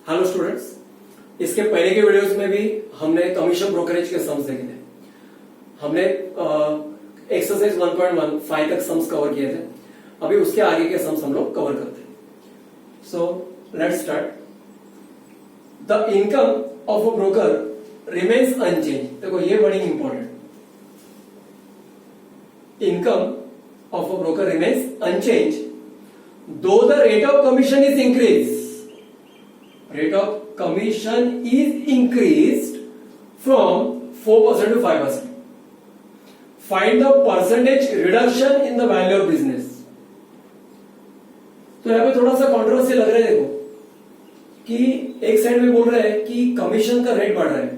Hello students, इसके पहले के वीडियोस में भी हमने कमीशन ब्रोकरेज के सम्स देखे थे। हमने एक्सरसाइज 1.1 5 तक सम्स कवर किए थे। अभी उसके आगे के सम्स हम लोग कवर करते हैं। So let's start. The income of a broker remains unchange. देखो ये बड़ी important. Income of a broker remains unchange though the rate of commission is increase. Rate of commission is increased from 4% to 5%. Find the percentage reduction in the value of business. तो यहां पे थोड़ा सा controversy लग रहा है। देखो कि एक साइड में बोल रहे हैं कि कमीशन का रेट बढ़ रहा है,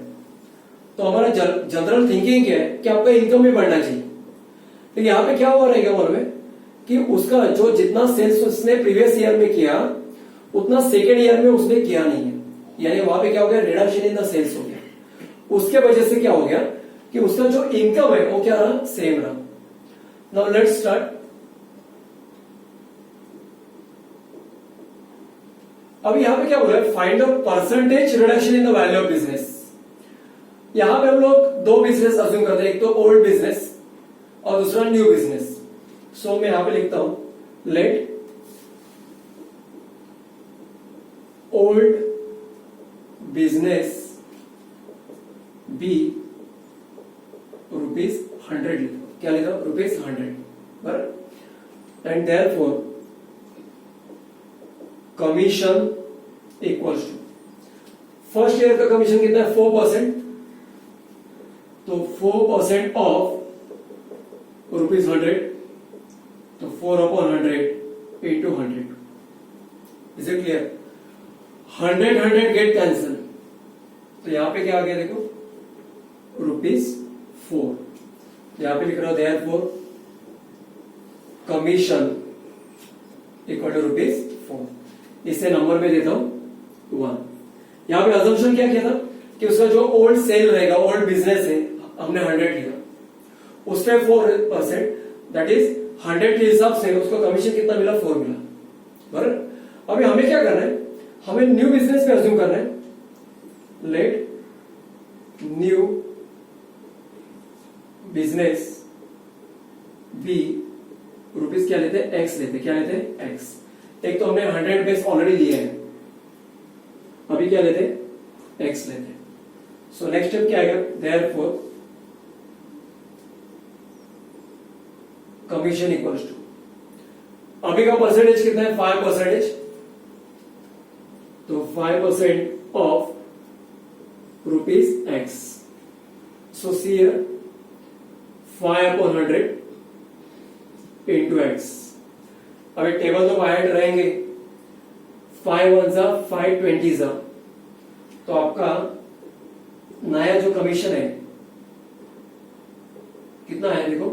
तो हमारा जनरल थिंकिंग क्या है कि आपका इनकम भी बढ़ना चाहिए। लेकिन यहां पे क्या हुआ रहेगा मालूम है कि उसका जो जितना सेल्स उसने प्रीवियस ईयर में किया उतना सेकेंड ईयर में उसने किया नहीं है। यानी वहां पे क्या हो गया, रिडक्शन इन द सेल्स हो गया। उसके वजह से क्या हो गया कि उसका जो इनकम है वो क्या रहा, सेम रहा। Now let's start. अब यहां पे क्या बोला, find the percentage reduction in the value of business. यहां पे हम लोग दो बिजनेस अज्यूम करते हैं, एक तो ओल्ड बिजनेस और दूसरा न्यू बिजनेस। सो मैं यहां पे लिखता हूं लेट ओल्ड बिजनेस बी ₹100। क्या लिखा, ₹100 बराबर। And therefore commission equals to, first year का कमीशन कितना है 4%, तो 4% ऑफ ₹100, तो 4/100 into 100। Is it clear? 100 get cancel, तो यहां पे क्या आ गया देखो ₹4। यहां पे लिख रहा हूं देयरफॉर कमीशन इक्वल टू ₹4। इसे नंबर में देता हूं 1। यहां पे अजम्पशन क्या किया था कि उसका जो ओल्ड सेल रहेगा, ओल्ड बिजनेस है, हमने 100 लिया, उस पर 4%, दैट इज 100 के हिसाब से उसको कमीशन कितना मिला, 4 मिला बराबर। अभी हमें क्या करना है, हमें न्यू बिजनेस पे अज्यूम करना है। Let new business be rupees क्या लेते हैं, एक्स लेते हैं। क्या लेते हैं, एक्स। एक तो हमने 100 बेस ऑलरेडी लिए हैं, अभी क्या लेते हैं, एक्स लेते हैं। सो नेक्स्ट स्टेप क्या आएगा, देयरफॉर कमीशन इक्वल्स टू, अभी का परसेंटेज कितना है, 5%, तो 5% of ₹X। So see here 5/100 into X। अभी टेबल तो बाहर रहेंगे, 5 1 5 20, तो आपका नया जो कमीशन है कितना है, देखो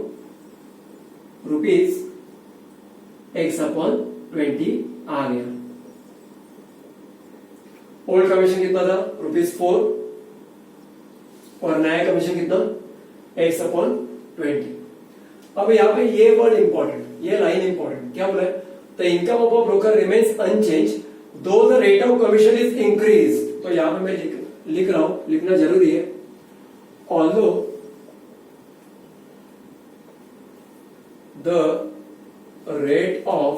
₹X/20 आ गया। ओल्ड कमीशन कितना था, ₹4, और नया कमीशन कितना, X/20। अब यहां पे ये वर्ड इंपॉर्टेंट, ये लाइन इंपॉर्टेंट। क्या बोला है, the income of a broker remains unchange though the rate of commission is increase. तो यहां पे मैं लिख रहा हूं, लिखना जरूरी है, although the rate of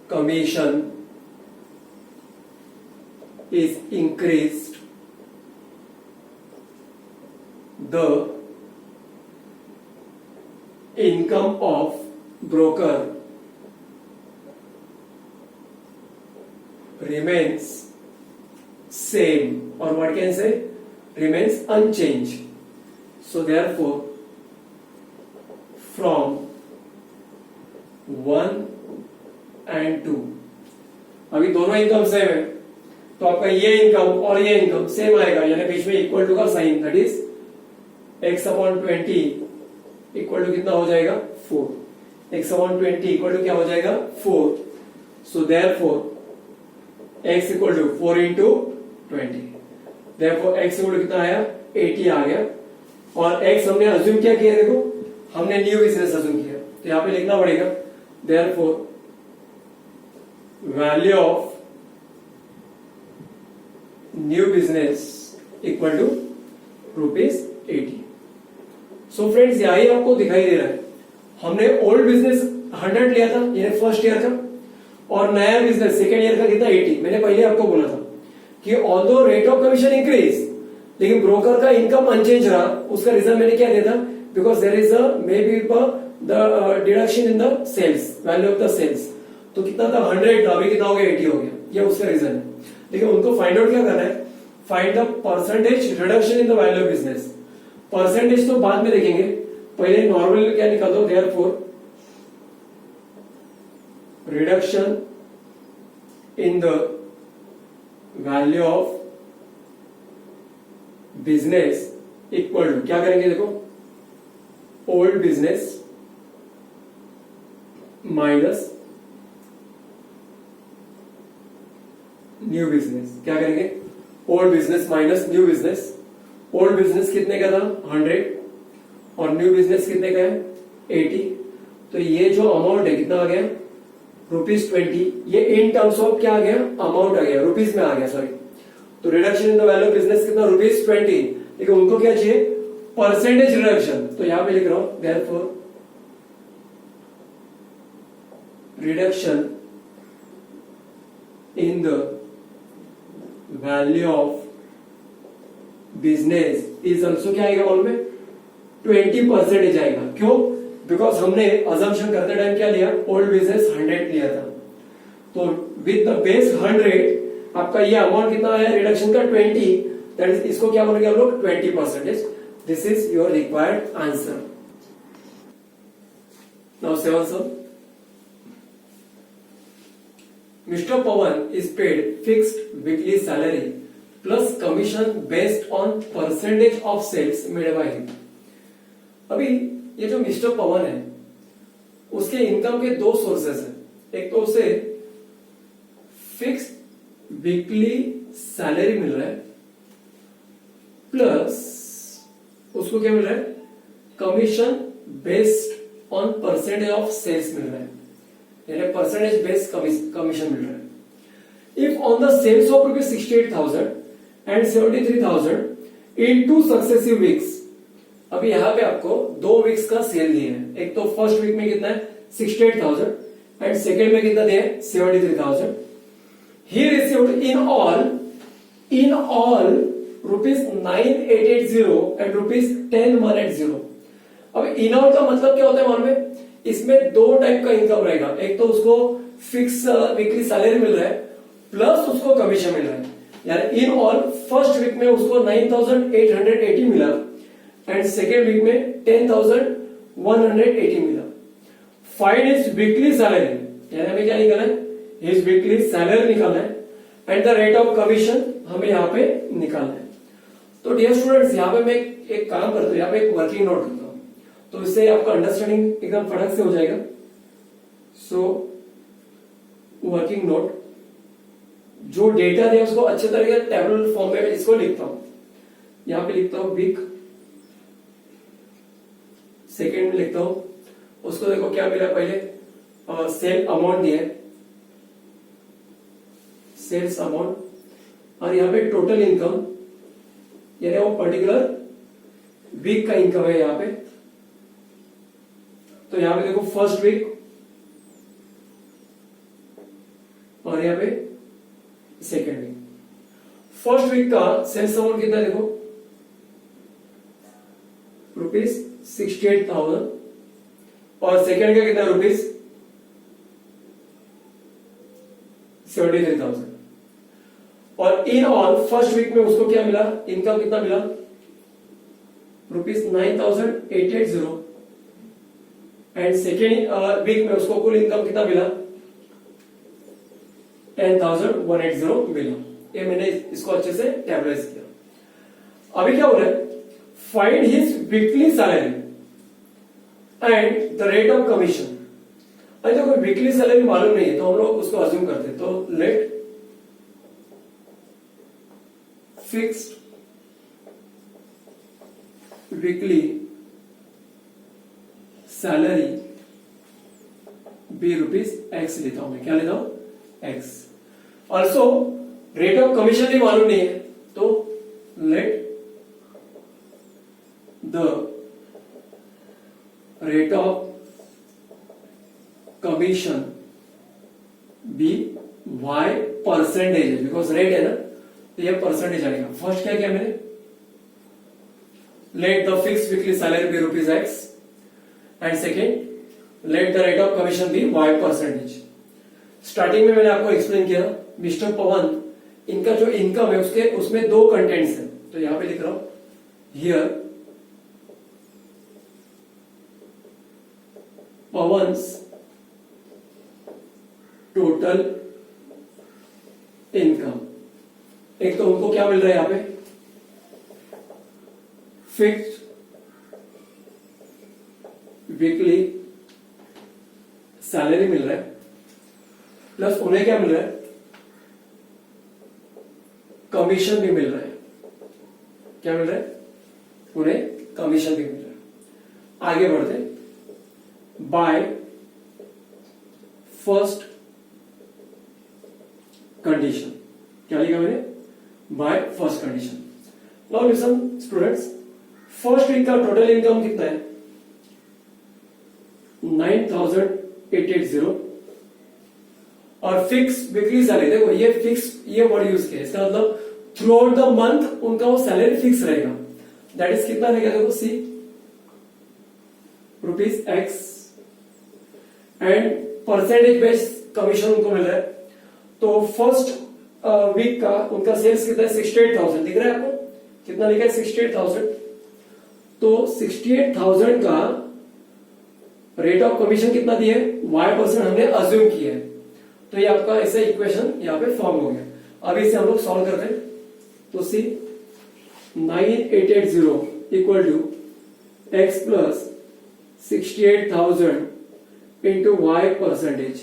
commission is increased, the income of broker remains same, or what can say, remains unchanged. So therefore from 1 and 2, अभी दोनों इनकम सेम है, तो आपका ये इनकम और ये इनकम सेम आएगा, यानी बीच में इक्वल टू का sign, that is X/20 equal to कितना हो जाएगा, 4। X/20 इक्वल टू क्या हो जाएगा, 4। So therefore X equal to 4 into 20, therefore X equal to कितना आया, 80 आ गया। और X हमने अज्यूम क्या किया, देखो हमने न्यू बिजनेस अज्यूम किया, तो यहां पे लिखना पड़ेगा therefore value of new business equal to ₹80। So friends यही आपको दिखाई दे रहा है, हमने ओल्ड बिजनेस 100 लिया था यानी फर्स्ट ईयर का, और नया बिजनेस सेकेंड ईयर का कितना 80। मैंने पहले आपको बोला था कि although rate of commission increase, लेकिन ब्रोकर का इनकम अनचेंज रहा। उसका रीजन मैंने क्या दिया था, because there is may be the deduction in the sales, value of the sales. तो कितना था 100 था, अभी कितना हो गया 80 हो गया, ये उसका रीजन है। लेकिन उनको फाइंड आउट क्या करना है, find the percentage reduction in the value of business. Percentage तो बाद में देखेंगे, पहले नॉर्मल क्या निकाल दो, therefore reduction in the value of business equal to क्या करेंगे, देखो old business minus new business. क्या करेंगे, old business minus new business. Old business कितने का था 100 और न्यू बिजनेस कितने का है 80। तो ये जो अमाउंट है कितना आ गया ₹20। ये इन टर्म्स ऑफ क्या आ गया, अमाउंट आ गया, रुपीज में आ गया, सॉरी। तो reduction in the value of business कितना ₹20। लेकिन उनको क्या चाहिए, परसेंटेज रिडक्शन। तो यहां पे लिख रहा हूं therefore reduction in the value of business is also क्या आएगा, मालूम है 20% आएगा। क्यों, बिकॉज हमने अजम्पशन करते टाइम क्या लिया, ओल्ड बिजनेस 100 लिया था। तो विद द बेस 100 आपका ये अमाउंट कितना है रिडक्शन का 20, दैट इज, इसको क्या बोलेंगे हम लोग 20%। This is your required answer. Now 7 sum, Mr. Pawan is paid fixed weekly salary plus commission based on percentage of sales made by him। अभी ये जो मिस्टर पवन है उसके इनकम के दो सोर्सेस हैं। एक तो उसे फिक्स वीकली सैलरी मिल रहा है, प्लस उसको क्या मिल रहा है, commission based on percentage of sales मिल रहा है, यानी परसेंटेज बेस्ड कमीशन मिल रहा है। If on the sales of ₹68,000 and 73,000 in 2 successive weeks. अभी यहां पे आपको 2 वीक्स का सेल दिए हैं। एक तो फर्स्ट वीक में कितना है 68,000 एंड सेकेंड में कितना दिया है 73,000। He received in all ₹9,880 and ₹10,180। अब इन ऑल का मतलब क्या होता है मालूम है, इसमें 2 टाइप का इनकम रहेगा। एक तो उसको फिक्स वीकली सैलरी मिल रहा है, प्लस उसको कमीशन मिल रहा है। यानी इन ऑल फर्स्ट वीक में उसको 9,880 मिला एंड सेकेंड वीक में 10,180 मिला। फाइंड हिज वीकली सैलरी, यानी हमें क्या निकालना है, हिज वीकली सैलरी निकालना है, and the rate of commission हमें यहाँ पे निकालना है। तो डियर स्टूडेंट्स, यहाँ पे मैं एक काम करता हूँ, यहाँ पे एक वर्किंग नोट करता हूँ, तो इससे आपका अंडरस्टैंडिंग एकदम फटक से हो जाएगा। सो वर्किंग नोट, जो डेटा है उसको अच्छे तरीके से टेबल फॉर्म में इसको लिखता हूं। यहां पे लिखता हूं वीक, सेकेंड में लिखता हूं, उसको देखो क्या मिला, पहले सेल अमाउंट दिया है, सेल्स अमाउंट, और यहां पे टोटल इनकम यानी वो पर्टिकुलर वीक का इनकम है यहां पे। तो यहां पे देखो फर्स्ट वीक और यहां पे सेकेंड वीक। फर्स्ट वीक का सेल्स अमाउंट कितना देखो ₹68,000 और सेकेंड का कितना ₹73,000। और इन ऑल फर्स्ट वीक में उसको क्या मिला, इनकम कितना मिला ₹9,880 एंड सेकेंड वीक में उसको कुल इनकम कितना मिला 10,180 मिला। ये मैंने इसको अच्छे से टेबलाइज किया। अभी क्या हो रहा है, find his weekly salary and the rate of commission. अरे तो कोई वीकली सैलरी मालूम नहीं है तो हम लोग उसको अज्यूम करते हैं। तो let fixed weekly salary be ₹X लेता हूं मैं, क्या लेता हूं X। Also rate of commission भी मालूम नहीं है let the rate of commission be y percentage है, बिकॉज रेट है ना, तो ये परसेंटेज आएगा. फर्स्ट क्या किया मैंने, let the fix weekly salary be rupees X, and second let the rate of commission be Y percentage. Starting में मैंने आपको एक्सप्लेन किया मिस्टर पवन, इनका जो इनकम है उसके उसमें दो कंटेंट्स है, तो यहां पे लिख रहा हूं हियर पवन्स टोटल इनकम. एक तो उनको क्या मिल रहा है यहां पे, फिक्स्ड वीकली सैलरी मिल रहा है, प्लस उन्हें क्या मिल रहा है, कमीशन भी मिल रहा है. क्या मिल रहा है, उन्हें कमीशन भी मिल रहा है. आगे बढ़ते, बाय फर्स्ट कंडीशन. क्या लिखा मैंने, by first condition. Now listen students, first week का टोटल इनकम कितना है, 9880, और फिक्स वीकली सैलरी, देखो ये फिक्स, ये वर्ड यूज किया, इसका मतलब थ्रू आउट द मंथ उनका वो सैलरी फिक्स रहेगा. दैट इज कितना रहेगा, देखो see rupees X, and percentage based commission उनको मिल रहा है. तो फर्स्ट वीक का उनका सेल्स कितना है, 68,000 दिख रहा है आपको, कितना लिखा है 68,000. तो 68,000 का रेट ऑफ कमीशन कितना दिया है, वाई परसेंट हमने अज्यूम किया है. तो ये आपका ऐसा इक्वेशन यहाँ पे फॉर्म हो गया. अब इसे हम लोग सॉल्व करते हैं. तो see 9880 equal to X plus 68,000 into Y percentage.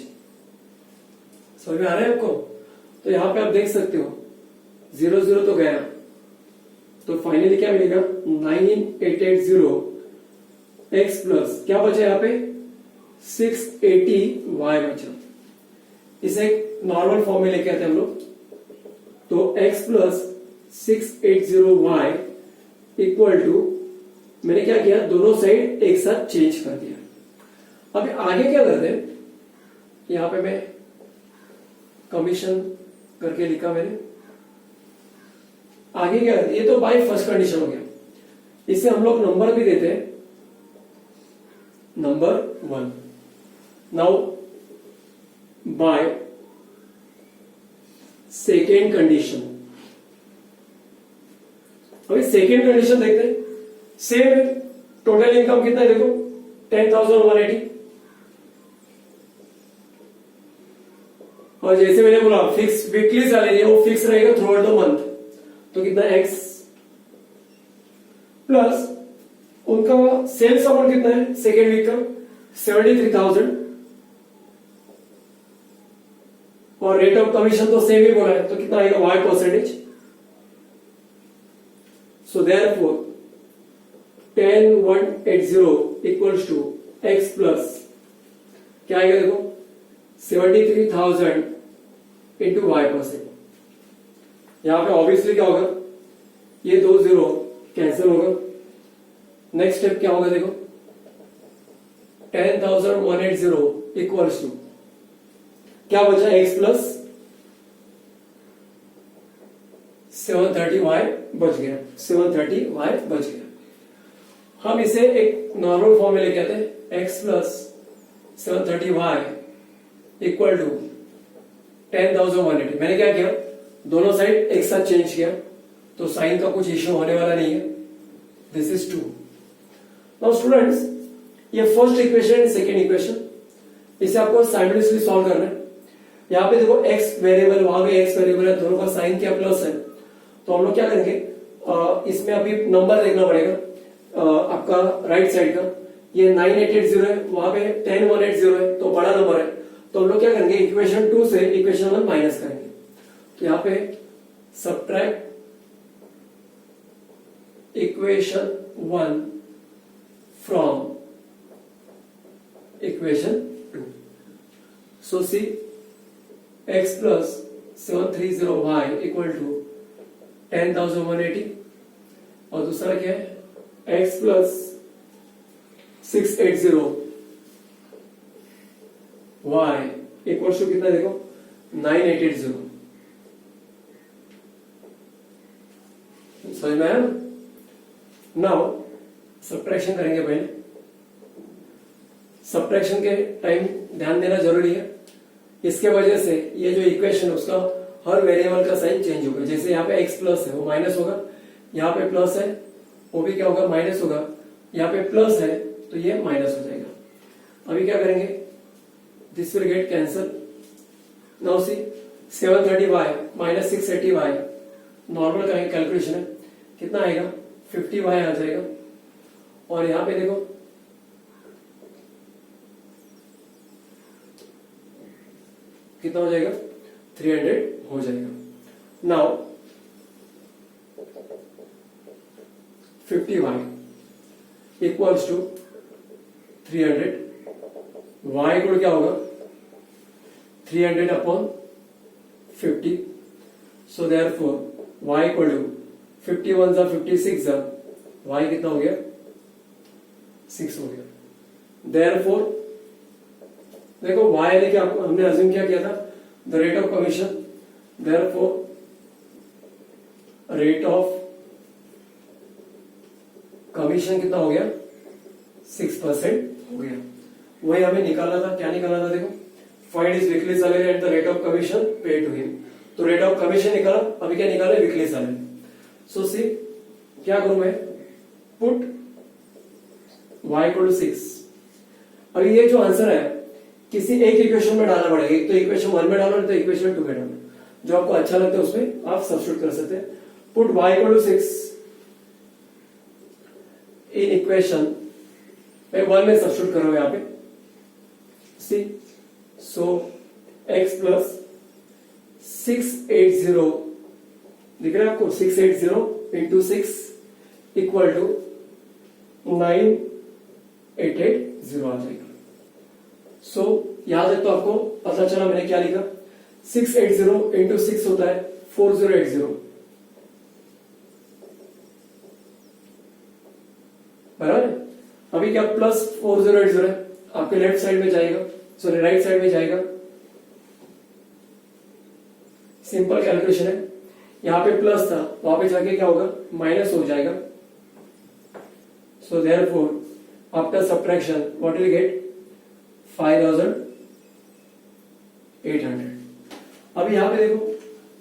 समझ में आ रहा है आपको. तो यहां पे आप देख सकते हो 0 तो गया, तो फाइनली क्या मिलेगा, 9880 एक्स प्लस क्या बचा यहां पे, 680 वाई बचा. इसे नॉर्मल फॉर्म में लेके आते हैं हम लोग. तो x plus 680 Y equal to, मैंने क्या किया, दोनों साइड एक साथ चेंज कर दिया. अब आगे क्या करते हैं, यहां पे मैं कमीशन करके लिखा मैंने. आगे क्या करते, ये तो बाय फर्स्ट कंडीशन हो गया. इसे हम लोग नंबर भी देते हैं, number 1. Now by second condition. अभी सेकेंड कंडीशन देखते हैं. सेम है, टोटल इनकम कितना है, देखो 10,180. और जैसे मैंने बोला फिक्स वीकली सैलरी है, वो फिक्स रहेगा थ्रू आउट द मंथ. तो कितना एक्स प्लस उनका सेल्स अमाउंट कितना है सेकेंड वीक का, 73,000, और रेट ऑफ कमीशन तो सेम ही बोला है, तो कितना आएगा, Y percentage. So therefore 10,180 equals to X plus क्या आएगा, देखो 73,000 इंटू वाई परसेंट. यहां पे ऑब्वियसली क्या होगा, ये 2 0 कैंसिल होगा. नेक्स्ट स्टेप क्या होगा, देखो 10,180 इक्वल्स टू क्या बचा, x प्लस 730y बच गया, 730y बच गया. हम इसे एक नॉर्मल फॉर्म में लेके आते हैं, x plus 730y equal to 10,180. मैंने क्या किया, दोनों साइड एक साथ चेंज किया, तो साइन का कुछ इश्यू होने वाला नहीं है. This is 2. नाउ स्टूडेंट्स, ये first equation and second equation, इसे आपको साइमल्टेनियसली सॉल्व करना है. यहाँ पे देखो x वेरिएबल, वहां पे x वेरिएबल है, दोनों का साइन क्या प्लस है. तो हम लोग क्या करेंगे, इसमें अभी नंबर देखना पड़ेगा. आपका राइट साइड का ये 9880 है, वहां पे 10180 है, तो बड़ा नंबर है. तो हम लोग क्या करेंगे, इक्वेशन 2 से इक्वेशन 1 माइनस करेंगे. तो यहाँ पे subtract equation 1 from equation 2. So see x plus 730y equal to 10,180 और दूसरा क्या है x plus 680 y equal to कितना देखो 9880। समझ में आया? नाउ सब्ट्रैक्शन करेंगे पहले। सब्ट्रैक्शन के टाइम ध्यान देना जरूरी है, इसके वजह से ये जो इक्वेशन है उसका हर वेरिएबल का साइन चेंज होगा। जैसे यहाँ पे x प्लस है वो माइनस होगा, यहाँ पे प्लस है वो भी क्या होगा माइनस होगा, यहाँ पे प्लस है तो ये माइनस हो जाएगा। अभी क्या करेंगे, this will get cancel. Now see 730y minus 680y normal का कैलकुलेशन है, कितना आएगा 50y आ जाएगा। और यहां पे देखो कितना हो जाएगा 300 हो जाएगा। Now 50y equals to 300, y equal क्या होगा 300 upon 50। So therefore y equal to 51 जा 56 जा y कितना हो गया 6 हो गया। देयरफॉर देखो y लेके हमने अज्यूम क्या किया था the rate of commission, therefore rate of commission कितना हो गया 6% हो गया। वही हमें निकालना था, क्या निकालना था देखो, find his weekly salary at the rate of commission पे टू हिम। तो रेट ऑफ कमीशन निकाला, अभी क्या निकाले वीकली सैलरी। सो सी क्या करूं मैं, पुट y इक्वल टू 6। अभी ये जो आंसर है किसी एक इक्वेशन में डालना पड़ेगा, एक तो इक्वेशन 1 में डालो, तो इक्वेशन 2 में डालो, जो आपको अच्छा लगता है उसमें आप सब्स्टिट्यूट कर सकते हैं। Put y equal to 6 in equation 1 में सब्स्टिट्यूट करो यहां पे। सी सो x प्लस 680 दिख रहा है आपको, 680 इंटू 6 इक्वल टू 9880 आ जाएगा। सो याद है तो आपको पता चला मैंने क्या लिखा, 680 इंटू 6 होता है 4080, बराबर है। अभी क्या प्लस 4080 है, आपके लेफ्ट साइड में जाएगा, सॉरी राइट साइड में जाएगा। सिंपल कैलकुलेशन है, यहां पे प्लस था वहां पे जाके क्या होगा माइनस हो जाएगा। So therefore after subtraction what will get 5800। अभी यहां पे देखो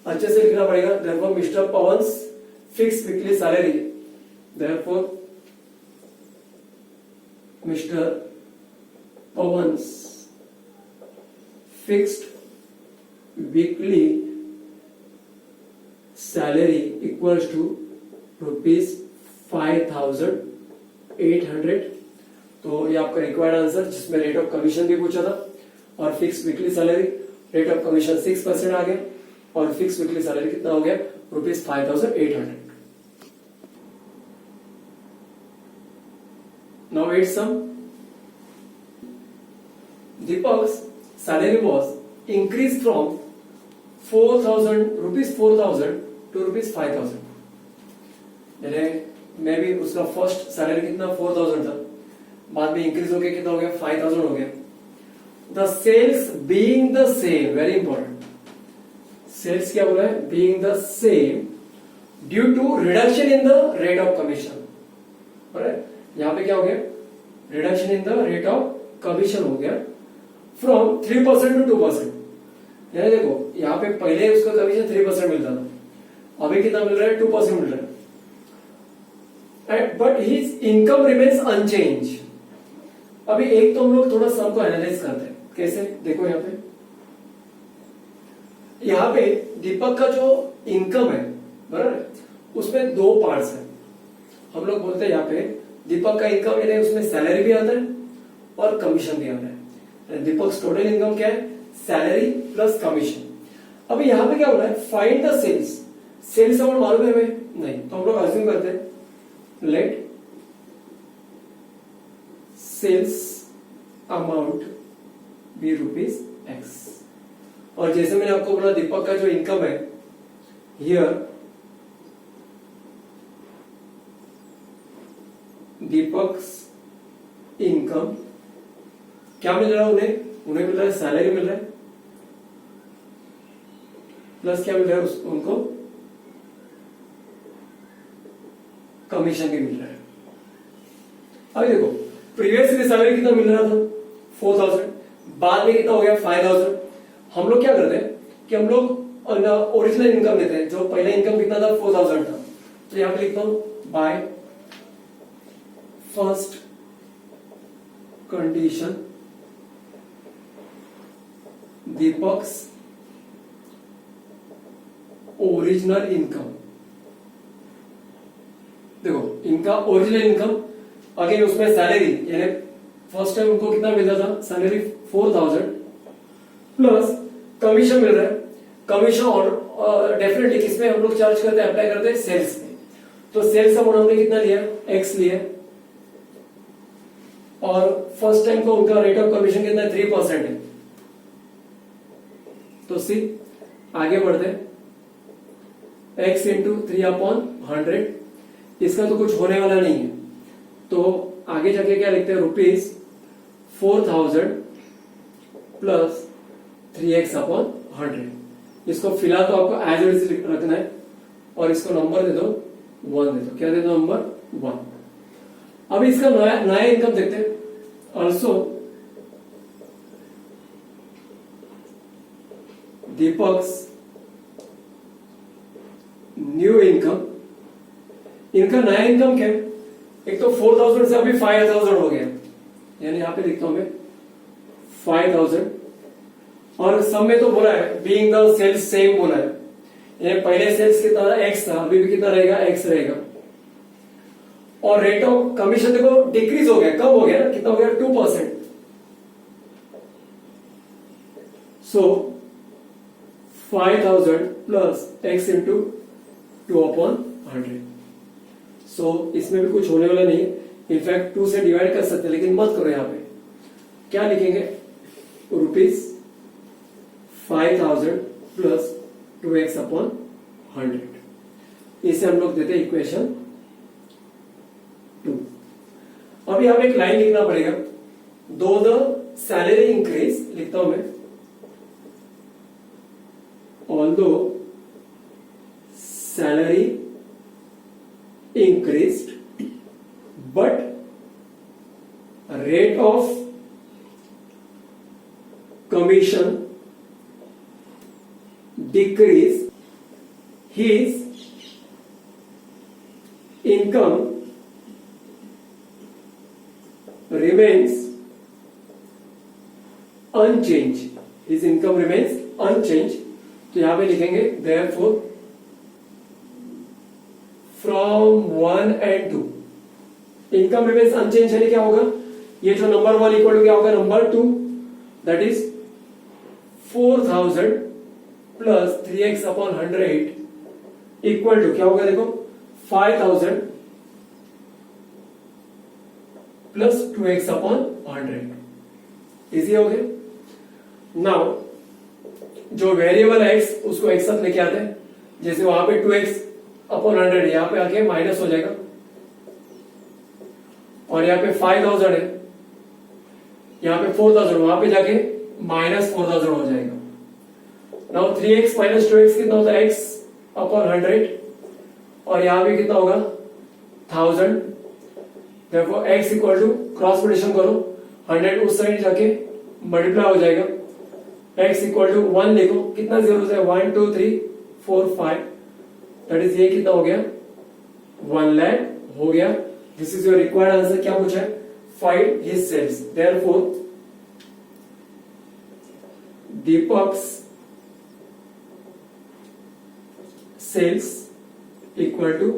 अच्छे से लिखना पड़ेगा, therefore mister Pawan's fix weekly salary, therefore mister Pawan's fixed weekly salary equals to ₹5800। तो ये आपका रिक्वायर्ड आंसर, जिसमें रेट ऑफ कमीशन भी पूछा था और fix weekly salary, rate of commission 6% आ गया और फिक्स वीकली सैलरी कितना हो गया ₹5800। Now it sum, Deepak's salary was increased from ₹4,000 to ₹5,000। मैं भी उसका फर्स्ट सैलरी कितना 4,000 था, बाद में इंक्रीज हो गया कितना हो गया 5,000 हो गया। The sales being the same, very important, sales क्या बोला है being the same due to reduction in the rate of commission. यहां पे क्या हो गया reduction in the rate of commission हो गया फ्रॉम 3% टू 2%। यानी देखो यहाँ पे पहले उसका कमीशन 3% मिलता था, अभी कितना मिल रहा है 2% मिल रहा है, but his income remains unchanged. अभी एक तो हम लोग थोड़ा सम को एनालाइज करते हैं, कैसे देखो यहाँ पे दीपक का जो इनकम है बराबर, उसमें 2 पार्ट्स है। हम लोग बोलते हैं यहाँ पे दीपक का इनकम यानी उसमें सैलरी भी आता है और कमीशन भी आता है। दीपक टोटल इनकम क्या है सैलरी प्लस कमीशन। अभी यहां पे क्या हो रहा है find the sales, sales amount मालूम है हमें नहीं, तो हम लोग अज्यूम करते हैं let sales amount be ₹X। और जैसे मैंने आपको बोला दीपक का जो इनकम है हियर दीपक इनकम क्या मिल रहा है उन्हें मिल रहा है सैलरी मिल रहा है, प्लस क्या मिल रहा है उनको कमीशन भी मिल रहा है। अभी देखो प्रीवियस सैलरी कितना मिल रहा था 4000, बाद में कितना हो गया 5000। हम लोग क्या करते हैं कि हम लोग ओरिजिनल इनकम लेते हैं, जो पहला इनकम कितना था 4000 था, तो यहां पे लिखता हूं by first condition Deepak's original income. देखो इनका ओरिजिनल इनकम अगेन उसमें सैलरी, यानी फर्स्ट टाइम उनको कितना मिलता था सैलरी 4000 प्लस कमीशन मिल रहा है। कमीशन और डेफिनेटली किसमें हम लोग चार्ज करते हैं, अप्लाई करते हैं सेल्स में। तो सेल्स अमाउंट हमने कितना लिया एक्स लिया, और फर्स्ट टाइम को उनका रेट ऑफ कमीशन कितना 3% है। तो सी आगे बढ़ते हैं, x इंटू 3/100, इसका तो कुछ होने वाला नहीं है, तो आगे जाके क्या लिखते हैं ₹4000 प्लस 3x/100। इसको फिलहाल तो आपको एज इट इज रखना है, और इसको नंबर दे दो 1 दे दो। क्या दे दो नंबर 1। अब इसका नया इनकम देखते हैं। ऑल्सो दीपक्स न्यू इनकम, इनका नया इनकम क्या है, एक तो 4000 से अभी 5000 हो गया, यानी यहां पे लिखता हूं मैं 5000, और सब में तो बोला है बीइंग द सेल्स सेम बोला है, ये पहले सेल्स कितना था एक्स था, अभी भी कितना रहेगा एक्स रहेगा। और रेट ऑफ कमीशन देखो डिक्रीज हो गया, कम हो गया ना, कितना हो गया 2%। सो 5000 प्लस x इंटू 2/100। सो इसमें भी कुछ होने वाला नहीं है, इनफैक्ट 2 से डिवाइड कर सकते हैं, लेकिन मत करो। यहां पे क्या लिखेंगे ₹5000 प्लस 2x/100। इसे हम लोग देते हैं इक्वेशन 2। अब यहां पे एक लाइन लिखना पड़ेगा, दो द सैलरी इंक्रीज, लिखता हूं मैं although salary increased but rate of commission decreased, his income remains unchanged, his income remains unchanged। तो यहां पे लिखेंगे therefore from 1 and 2 income remains unchanged, यानी क्या होगा, ये जो नंबर 1 इक्वल टू क्या होगा number 2, that is 4000 plus 3x/100 equal to क्या होगा, देखो 5000 प्लस 2x/100। इजी हो गया। नाउ जो वेरिएबल है x उसको एक साथ लेके आते हैं, जैसे वहां पे 2x/100 यहां पे आके माइनस हो जाएगा, और यहाँ पे 5000 है, यहाँ पे 4000, वहां पे जाके -4000 हो जाएगा। नाउ 3x माइनस 2x कितना होता है x/100, और यहाँ पे कितना होगा 1000। देखो x equal to cross multiplication करो, 100 उस साइड जाके मल्टीप्लाई हो जाएगा, x इक्वल टू 1 लिखो, कितना जीरो है 1 2 3 4 5, दैट इज ये कितना हो गया 1 लाख हो गया। This is your required answer. क्या पूछा है, find his sales, therefore Deepak's sales equal to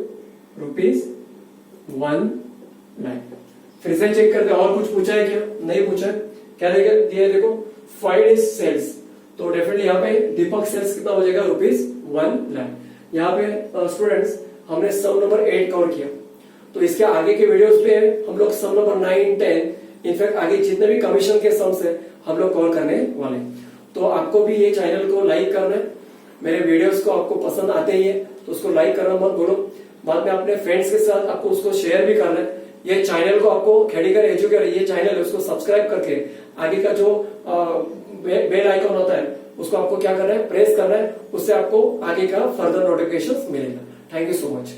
₹1 lakh. फिर से चेक करते हैं, और कुछ पूछा है क्या, नहीं पूछा है। क्या दिया देखो फाइंड हिज सेल्स, तो डेफिनेटली यहाँ पे दीपक सेल्स कितना हो जाएगा ₹1 लाख। यहाँ पे स्टूडेंट्स हमने सम नंबर 8 कवर किया, तो इसके आगे के वीडियोस पे हम लोग सम नंबर 9 10 इनफैक्ट आगे जितने भी कमीशन के सम्स है हम लोग कवर करने वाले हैं। तो आपको भी ये चैनल को लाइक करना है, मेरे वीडियोस को आपको पसंद आते ही है तो उसको लाइक करना मत भूलो, बाद में अपने फ्रेंड्स के साथ आपको उसको शेयर भी करना है, ये चैनल को आपको खेड़ीकर एजुकेटर ये चैनल है उसको सब्सक्राइब करके आगे का जो बेल आइकन होता है उसको आपको क्या करना है, प्रेस करना है, उससे आपको आगे का फर्दर नोटिफिकेशन मिलेगा। Thank you so much.